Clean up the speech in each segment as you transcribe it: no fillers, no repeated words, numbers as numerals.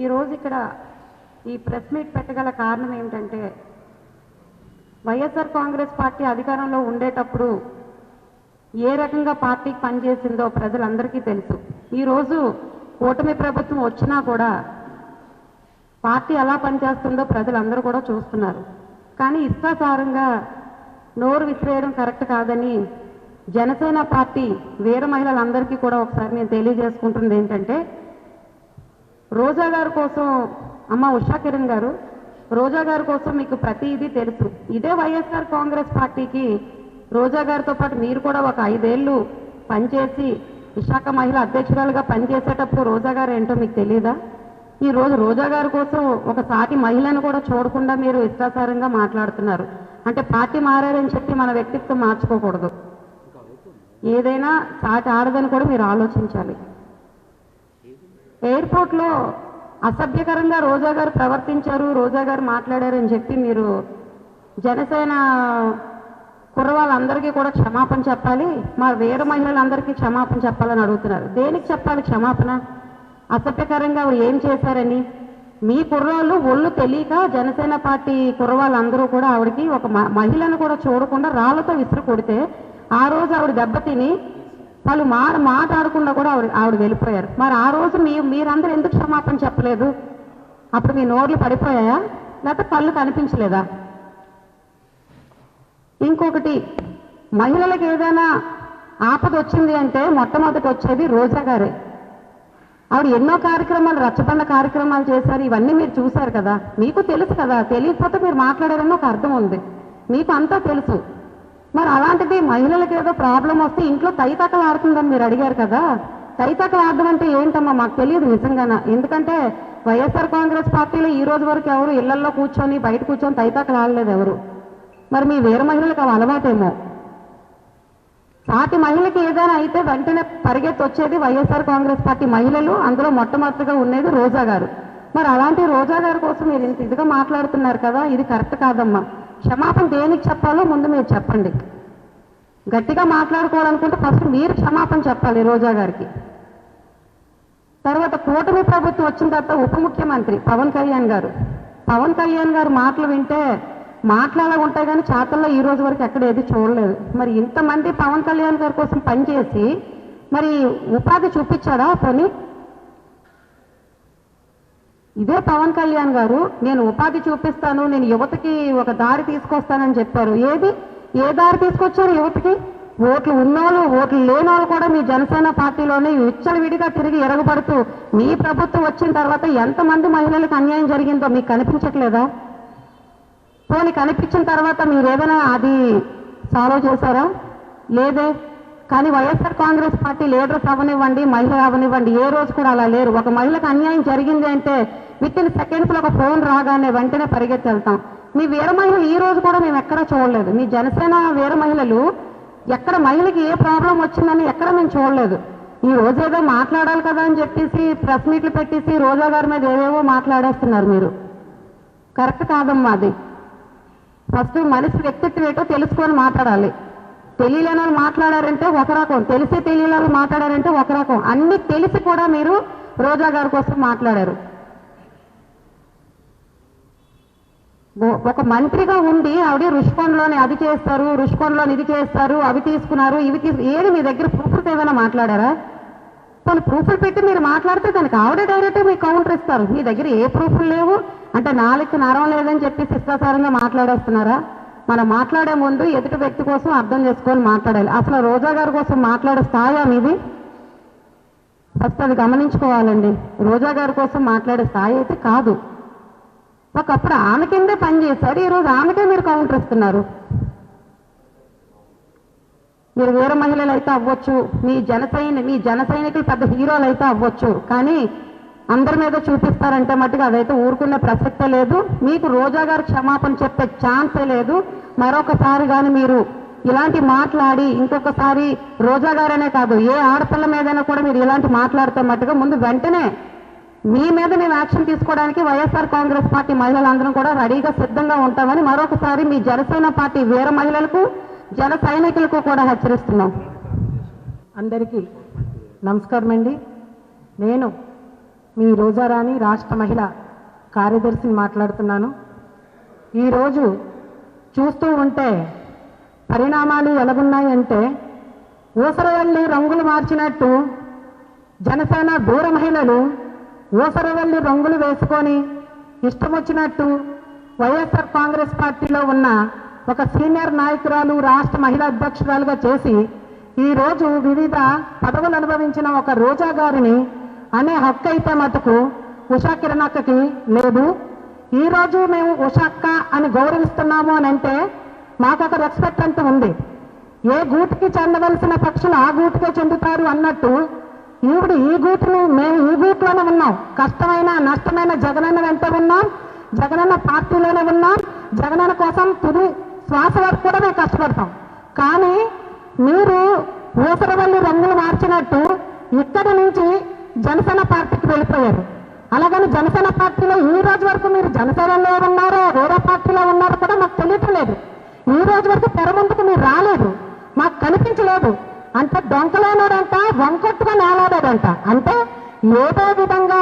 ఈరోజు ఇక్కడ ఈ ప్రెస్ మీట్ పెట్టగల కారణం ఏంటంటే వైఎస్ఆర్ కాంగ్రెస్ పార్టీ అధికారంలో ఉండేటప్పుడు ఏ రకంగా పార్టీకి పనిచేసిందో ప్రజలందరికీ తెలుసు. ఈరోజు కూటమి ప్రభుత్వం వచ్చినా కూడా పార్టీ ఎలా పనిచేస్తుందో ప్రజలందరూ కూడా చూస్తున్నారు. కానీ ఇష్టాసారంగా నోరు విసిరేయడం కరెక్ట్ కాదని జనసేన పార్టీ వీర మహిళలందరికీ కూడా ఒకసారి నేను తెలియజేసుకుంటుంది ఏంటంటే, రోజా గారి కోసం అమ్మ ఉషా కిరణ్ గారు, రోజా గారి కోసం మీకు ప్రతిదీ తెలుసు. ఇదే వైఎస్ఆర్ కాంగ్రెస్ పార్టీకి రోజా గారితో పాటు మీరు కూడా ఒక 5 ఏళ్ళు పనిచేసి విశాఖ మహిళా అధ్యక్షురాలుగా పనిచేసేటప్పుడు రోజా గారు ఏంటో మీకు తెలియదా? ఈ రోజు రోజా గారి కోసం ఒక సాటి మహిళను కూడా చూడకుండా మీరు ఇష్టాసారంగా మాట్లాడుతున్నారు. అంటే పార్టీ మారారని చెప్పి మన వ్యక్తిత్వం మార్చుకోకూడదు. ఏదైనా సాటి ఆడదని కూడా మీరు ఆలోచించాలి. ఎయిర్పోర్ట్లో అసభ్యకరంగా రోజా గారు ప్రవర్తించారు, రోజా గారు మాట్లాడారని చెప్పి మీరు జనసేన కుర్రవాళ్ళందరికీ కూడా క్షమాపణ చెప్పాలి, మా వీర మహిళలందరికీ క్షమాపణ చెప్పాలని అడుగుతున్నారు. దేనికి చెప్పాలి క్షమాపణ? అసభ్యకరంగా ఆవిడ ఏం చేశారని? మీ కుర్రాళ్ళు ఒళ్ళు తెలియక జనసేన పార్టీ కుర్రవాళ్ళందరూ కూడా ఆవిడకి ఒక మహిళను కూడా చూడకుండా రాళ్లతో విసురు కొడితే ఆ రోజు ఆవిడ దెబ్బతిని వాళ్ళు మాట్లాడకుండా కూడా ఆవిడ వెళ్ళిపోయారు. మరి ఆ రోజు మీరందరూ ఎందుకు క్షమాపణ చెప్పలేదు? అప్పుడు మీ నోర్లు పడిపోయాయా, లేకపోతే కళ్ళు కనిపించలేదా? ఇంకొకటి, మహిళలకు ఏదైనా ఆపద వచ్చింది అంటే మొట్టమొదటి వచ్చేది రోజా గారే. ఆవిడ ఎన్నో కార్యక్రమాలు, రచ్చబండ కార్యక్రమాలు చేశారు. ఇవన్నీ మీరు చూశారు కదా, మీకు తెలుసు కదా. తెలియకపోతే మీరు మాట్లాడారని ఒక అర్థం ఉంది, మీకు అంతా తెలుసు. మరి అలాంటిది మహిళలకు ఏదో ప్రాబ్లం వస్తే ఇంట్లో తైతక్కలు ఆడుతుందని మీరు అడిగారు కదా. తైతక్కలు ఆడడం అంటే ఏంటమ్మా మాకు తెలియదు నిజంగానా. ఎందుకంటే వైఎస్ఆర్ కాంగ్రెస్ పార్టీలో ఈ రోజు వరకు ఎవరు ఇళ్లలో కూర్చొని బయట కూర్చొని తైతక్కలు ఆడలేదు ఎవరు. మరి మీ వీర మహిళలకు అవి అలవాటేమో. సాటి మహిళకి ఏదైనా అయితే వెంటనే పరిగెత్తి వచ్చేది వైఎస్ఆర్ కాంగ్రెస్ పార్టీ మహిళలు, అందులో మొట్టమొదటిగా ఉండేది రోజా గారు. మరి అలాంటి రోజా గారి కోసం మీరు ఇంత ఇదిగా మాట్లాడుతున్నారు కదా, ఇది కరెక్ట్ కాదమ్మా. క్షమాపణ దేనికి చెప్పాలో ముందు మీరు చెప్పండి. గట్టిగా మాట్లాడుకోవాలనుకుంటే ఫస్ట్ మీరు క్షమాపణ చెప్పాలి రోజా గారికి. తర్వాత కూటమి ప్రభుత్వం వచ్చిన తర్వాత ఉప ముఖ్యమంత్రి పవన్ కళ్యాణ్ గారు మాటలు వింటే మాట్లాడాల ఉంటాయి కానీ చేతల్లో ఈ రోజు వరకు ఎక్కడ ఏది చూడలేదు. మరి ఇంతమంది పవన్ కళ్యాణ్ గారి కోసం పనిచేసి మరి ఉపాధి చూపించాడా పోనీ? ఇదే పవన్ కళ్యాణ్ గారు నేను ఉపాధి చూపిస్తాను, నేను యువతకి ఒక దారి తీసుకొస్తానని చెప్పారు. ఏ దారి తీసుకొచ్చారు యువతకి? ఓట్లు ఉన్నోళ్ళు ఓట్లు లేనోళ్ళు కూడా మీ జనసేన పార్టీలోనే విచ్చలవిడిగా తిరిగి ఎరగబడుతూ మీ ప్రభుత్వం వచ్చిన తర్వాత ఎంతమంది మహిళలకు అన్యాయం జరిగిందో మీకు కనిపించట్లేదా? పోనీ కనిపించిన తర్వాత మీరు ఏదైనా అది సాల్వ్ చేశారా? లేదే. కానీ వైఎస్ఆర్ కాంగ్రెస్ పార్టీ లీడర్స్ అవనివ్వండి, మహిళ అవనివ్వండి, ఏ రోజు కూడా అలా లేరు. ఒక మహిళకు అన్యాయం జరిగింది అంటే వితిన్ సెకండ్స్లో ఒక ఫోన్ రాగానే వెంటనే పరిగెత్తి వెళ్తాం. మీ వీర మహిళలు ఈ రోజు కూడా మేము ఎక్కడా చూడలేదు. మీ జనసేన వీర మహిళలు ఎక్కడ మహిళకి ఏ ప్రాబ్లం వచ్చిందని ఎక్కడ మేము చూడలేదు. ఈ రోజు ఏదో మాట్లాడాలి కదా అని చెప్పేసి ప్రెస్ మీట్లు పెట్టేసి రోజా గారి మీద ఏవేవో మాట్లాడేస్తున్నారు మీరు. కరెక్ట్ కాదమ్మా అది. ఫస్ట్ మనిషి వ్యక్తిత్వం ఏంటో తెలుసుకొని మాట్లాడాలి. తెలియలేని వాళ్ళు మాట్లాడారంటే ఒక రకం, తెలిసి తెలియని వాళ్ళు మాట్లాడారంటే ఒక రకం. అన్ని తెలిసి కూడా మీరు రోజా గారి కోసం మాట్లాడారు. ఒక మంత్రిగా ఉండి ఆవిడ రుషికొండలోని అది చేస్తారు, రుషికొండలోని ఇది చేస్తారు, అవి తీసుకున్నారు, ఏది మీ దగ్గర ప్రూఫ్స్ ఏమైనా మాట్లాడారా? కొన్ని ప్రూఫ్లు పెట్టి మీరు మాట్లాడితే దానికి ఆవిడే డైరెక్ట్గా మీకు కౌంటర్ ఇస్తారు. మీ దగ్గర ఏ ప్రూఫ్లు లేవు అంటే నాలుగు నరం లేదని చెప్పి శిష్టాసారంగా మాట్లాడేస్తున్నారా? మనం మాట్లాడే ముందు ఎదుటి వ్యక్తి కోసం అర్థం చేసుకొని మాట్లాడాలి. అసలు రోజా గారి కోసం మాట్లాడే స్థాయి మీది ఫస్ట్ అది గమనించుకోవాలండి. రోజా గారి కోసం మాట్లాడే స్థాయి అయితే కాదు. ఒకప్పుడు ఆమె కిందే పనిచేశారు, ఈరోజు ఆమెకే మీరు కౌంటర్ ఇస్తున్నారు. మీరు వీర మహిళలు అయితే అవ్వచ్చు, మీ జన సైనికులు పెద్ద హీరోలు అయితే అవ్వచ్చు, కానీ అందరి మీద చూపిస్తారంటే మట్టుకు అదైతే ఊరుకునే ప్రసక్తే లేదు. మీకు రోజా గారు క్షమాపణ చెప్పే ఛాన్సే లేదు. మరొకసారి కానీ మీరు ఇలాంటి మాట్లాడి ఇంకొకసారి రోజా గారనే కాదు ఏ ఆడపిల్ల మీదైనా కూడా మీరు ఇలాంటి మాట్లాడితే మట్టుగా ముందు వెంటనే మీ మీద మేము యాక్షన్ తీసుకోవడానికి వైఎస్ఆర్ కాంగ్రెస్ పార్టీ మహిళలందరం కూడా రెడీగా సిద్ధంగా ఉంటామని మరొకసారి మీ జనసేన పార్టీ వీర మహిళలకు జన సైనికులకు కూడా హెచ్చరిస్తున్నాం. అందరికీ నమస్కారం అండి. నేను మీ రోజారాణి రాష్ట్ర మహిళా కార్యదర్శిని మాట్లాడుతున్నాను. ఈరోజు చూస్తూ ఉంటే పరిణామాలు ఎలాగున్నాయంటే ఊసరవల్లి రంగులు మార్చినట్టు జనసేన దూర మహిళలు ఊసరవల్లి రంగులు వేసుకొని ఇష్టం వచ్చినట్టు వైఎస్ఆర్ కాంగ్రెస్ పార్టీలో ఉన్న ఒక సీనియర్ నాయకురాలు రాష్ట్ర మహిళా అధ్యక్షురాలుగా చేసి ఈరోజు వివిధ పదవులు అనుభవించిన ఒక రోజా గారిని అనే హక్కు అయితే మటుకు ఉషా కిరణక్కకి లేదు. ఈరోజు మేము ఉషాక్క అని గౌరవిస్తున్నాము అని అంటే మాకు ఒక రెస్పెక్ట్ అంటూ ఉంది. ఏ గూటికి చెందవలసిన పక్షులు ఆ గూటికే చెందుతారు అన్నట్టు ఈవిడ ఈ గూటును మేము ఈ గూట్లోనే ఉన్నాం. కష్టమైన నష్టమైన జగనన్న వెంట ఉన్నాం, జగనన్న పార్టీలోనే ఉన్నాం, జగనన్న కోసం తుది శ్వాస వరకు కూడా మేము కష్టపడతాం. కానీ మీరు ఊసరవల్లి రంగులు మార్చినట్టు ఇక్కడి నుంచి జనసేన పార్టీకి వెళ్ళిపోయారు. అలాగని జనసేన పార్టీలో ఈ రోజు వరకు మీరు జనసేనలో ఉన్నారో వేరే పార్టీలో ఉన్నారో కూడా మాకు తెలియట్లేదు. ఈ రోజు వరకు తెర ముందుకు మీరు రాలేదు, మాకు కనిపించలేదు. అంటే దొంకలేనోడంట వంకొట్టుగా నేలాడాడంట. అంటే ఏదో విధంగా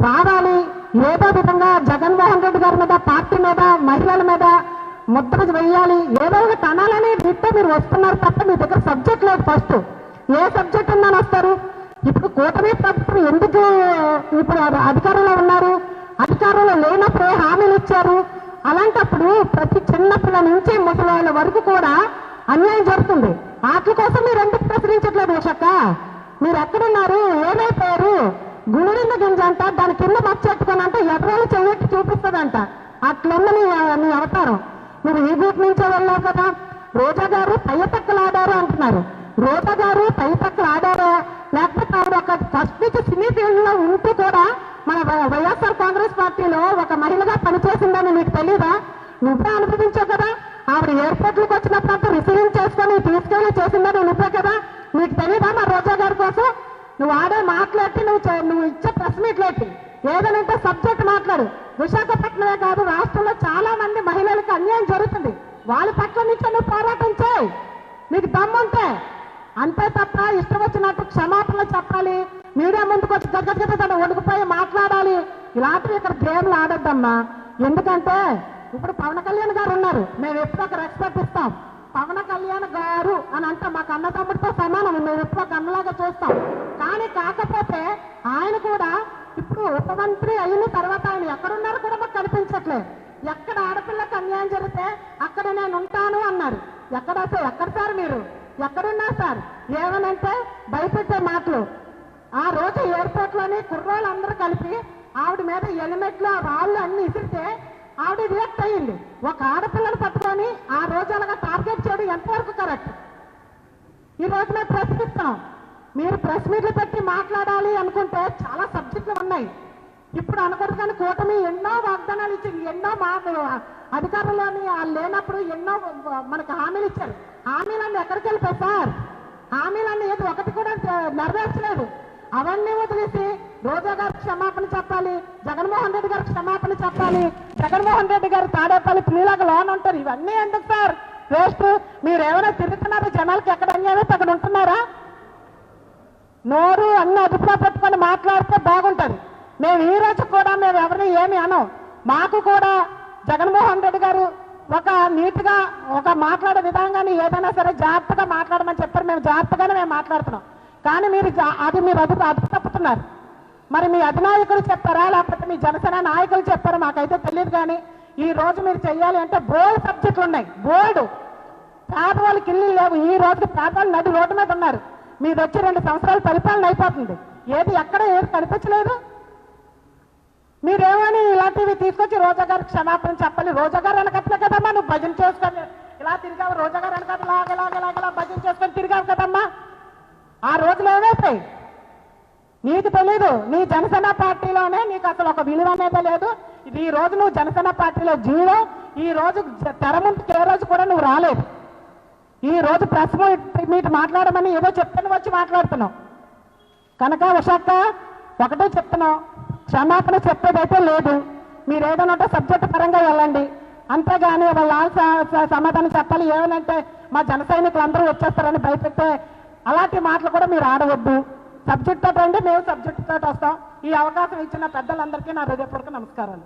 రావాలి, ఏదో విధంగా జగన్మోహన్ రెడ్డి గారి మీద, పార్టీ మీద, మహిళల మీద ముద్ర వేయాలి, ఏదో ఒకటి అనాలని రీత్తో మీరు వస్తున్నారు తప్ప మీ దగ్గర సబ్జెక్ట్ లేదు. ఫస్ట్ ఏ సబ్జెక్ట్ ఉందని వస్తారు? ఇప్పుడు కూటమి ప్రభుత్వం ఎందుకు ఇప్పుడు అధికారంలో ఉన్నారు? అధికారంలో లేనప్పుడు హామీలు ఇచ్చారు. అలాంటప్పుడు ప్రతి చిన్నపిల్ల నుంచి ముసలాళ్ళ వరకు కూడా అన్యాయం జరుగుతుంది. వాటి కోసం మీరు ఎందుకు ప్రశ్నించట్లేదు? ఉషక్క మీరు ఎక్కడున్నారు? ఏమైపోయారు? గుండె గింజ అంట, దాని కింద మచ్చెట్టుకొని అంటే ఎర్రలు చెయ్యట్టు చూపిస్తుందంట. అట్లుంది నీ అవతారం. మీరు ఈ గూట్ నుంచే వెళ్ళారు కదా. రోజా గారు పై పక్కలు ఆడారు అంటున్నారు. రోజా గారు పై పక్కలు ఆడారా లేకపోతే ఆవిడ ఒక ఫస్ట్ నుంచి సినీ ఫీల్డ్ లో ఉంటూ కూడా మన వైఎస్ఆర్ కాంగ్రెస్ పార్టీలో ఒక మహిళగా పనిచేసిందని మీకు తెలీదా? నువ్వే అనుభవించావు కదా. ఆవిడ ఎయిర్పోర్ట్లకు వచ్చినప్పుడు అంతా రిసీవింగ్ చేసుకొని తీసుకెళ్ళి చేసిందని నువ్వే కదా. నీకు తెలీదా మా రోజా గారి కోసం? నువ్వు ఆడే మాట్లాడి నువ్వు ఇచ్చే ప్రెస్ మీట్లేటి ఏదనంటే సబ్జెక్ట్ మాట్లాడు. విశాఖపట్నమే కాదు రాష్ట్రంలో చాలా మంది మహిళలకు అన్యాయం జరుగుతుంది. వాళ్ళ పట్ల నుంచి నువ్వు పోరాటం చేయి, నీకు దమ్ముంటే. అంతే తప్ప ఇష్టం వచ్చినట్టు క్షమాపణలు చెప్పాలి, మీడియా ముందుకు వచ్చి దగ్గర తను ఒడికిపోయి మాట్లాడాలి. ఇలాంటివి ఇక్కడ గేమ్లు ఆడొద్దమ్మా. ఎందుకంటే ఇప్పుడు పవన్ కళ్యాణ్ గారు ఉన్నారు, మేము ఎప్పుడు ఒక రెస్పెక్ట్ ఇస్తాం. పవన్ కళ్యాణ్ గారు అని అంటే మాకు అన్న తమ్ముడితో సమానం, మేము ఎప్పుడు ఒక అన్నలాగా చూస్తాం. కానీ కాకపోతే ఆయన కూడా ఇప్పుడు ఉప మంత్రి అయిన తర్వాత ఆయన ఎక్కడున్నారో కూడా మాకు కనిపించట్లేదు. ఎక్కడ ఆడపిల్లకి అన్యాయం జరిగితే అక్కడ నేను ఉంటాను అన్నారు. ఎక్కడ సార్ మీరు ఎక్కడున్నారు సార్? ఏమనంటే భయపెట్టే మాటలు. ఆ రోజు ఎయిర్పోర్ట్ లోని కుర్రోళ్ళందరూ కలిపి ఆవిడ మీద హెల్మెట్లు రాళ్ళు అన్ని ఇసిరితే ఆవిడ రియాక్ట్ అయ్యింది. ఒక ఆడపిల్లను పట్టుకొని ఆ రోజు అలాగా టార్గెట్ చేయడం ఎంతవరకు కరెక్ట్? ఈ రోజు మేము ప్రశ్నిస్తాం. మీరు ప్రెస్ మీట్లు పెట్టి మాట్లాడాలి అనుకుంటే చాలా సబ్జెక్టులు ఉన్నాయి. ఇప్పుడు అనకూడదు కానీ కూటమి ఎన్నో వాగ్దానాలు ఇచ్చింది, ఎన్నో అధికారంలోని లేనప్పుడు ఎన్నో మనకు హామీలు ఇచ్చారు. హామీలన్నీ ఎక్కడికి వెళ్ళిపోయి సార్? హామీలన్నీ ఏది ఒకటి కూడా నెరవేర్చలేదు. అవన్నీ వదిలేసి రోజా గారికి క్షమాపణ చెప్పాలి, జగన్మోహన్ రెడ్డి గారికి క్షమాపణ చెప్పాలి, జగన్మోహన్ రెడ్డి గారు తాడేపల్లి పిల్లలకు లోన్ ఉంటారు. ఇవన్నీ ఎందుకు సార్? వేస్ట్. మీరు ఏమైనా తిరుగుతున్నారా? జనాలకి ఎక్కడ అన్యాయం అక్కడ ఉంటున్నారా? నోరు అన్ని అదుపులో పెట్టుకొని మాట్లాడితే బాగుంటుంది. మేము ఈ రోజు కూడా మేము ఎవరిని ఏమి అనం. మాకు కూడా జగన్మోహన్ రెడ్డి గారు ఒక నీట్గా ఒక మాట్లాడే విధంగానే ఏదైనా సరే జాగ్రత్తగా మాట్లాడమని చెప్పారు. మేము జాగ్రత్తగానే మేము మాట్లాడుతున్నాం. కానీ మీరు అదుపు తప్పుతున్నారు. మరి మీ అధినాయకులు చెప్పారా లేకపోతే మీ జనసేన నాయకులు చెప్పారా మాకైతే తెలియదు. కానీ ఈ రోజు మీరు చెయ్యాలి అంటే బోల్డ్ సబ్జెక్టులు ఉన్నాయి. బోల్డ్. పేదవాళ్ళకి ఇల్లు లేవు. ఈ రోజు పేదవాళ్ళు నది రోడ్డు మీద ఉన్నారు. మీది వచ్చి 2 సంవత్సరాలు పరిపాలన అయిపోతుంది. ఏది ఎక్కడ ఏది కనిపించలేదు. మీరేమని ఇలాంటివి తీసుకొచ్చి రోజా గారికి క్షమాపణ చెప్పాలి. రోజా గారు వెనకట్లే కదమ్మా నువ్వు భజన చేసుకొని ఇలా తిరిగావు. రోజా గారు వెనకట్ల లాగలాగలాగలా భజన చేసుకొని తిరిగావు కదమ్మా. ఆ రోజులు ఏమైపోయి నీకు తెలీదు. నీ జనసేన పార్టీలోనే నీకు అసలు ఒక విలువ అనేది లేదు. ఈ రోజు నువ్వు జనసేన పార్టీలో జీరో. ఈ రోజు తెర ముందుకు ఏ రోజు కూడా నువ్వు రాలేదు. ఈ రోజు ప్రెస్ మీట్ మాట్లాడమని ఏదో చెప్తాను వచ్చి మాట్లాడుతున్నావు కనుక ఉషాక్క ఒకటే చెప్తున్నావు, క్షమాపణ చెప్పేదైతే లేదు. మీరు ఏదైనా ఉంటే సబ్జెక్ట్ పరంగా వెళ్ళండి, అంతేగాని వాళ్ళ సమాధానం చెప్పాలి. ఏమనంటే మా జన సైనికులు అందరూ వచ్చేస్తారని భయపెట్టే అలాంటి మాటలు కూడా మీరు ఆడవద్దు. సబ్జెక్ట్ తోటి రండి, మేము సబ్జెక్ట్ తోటి వస్తాం. ఈ అవకాశం ఇచ్చిన పెద్దలందరికీ నా హృదయపూర్వక నమస్కారాలు.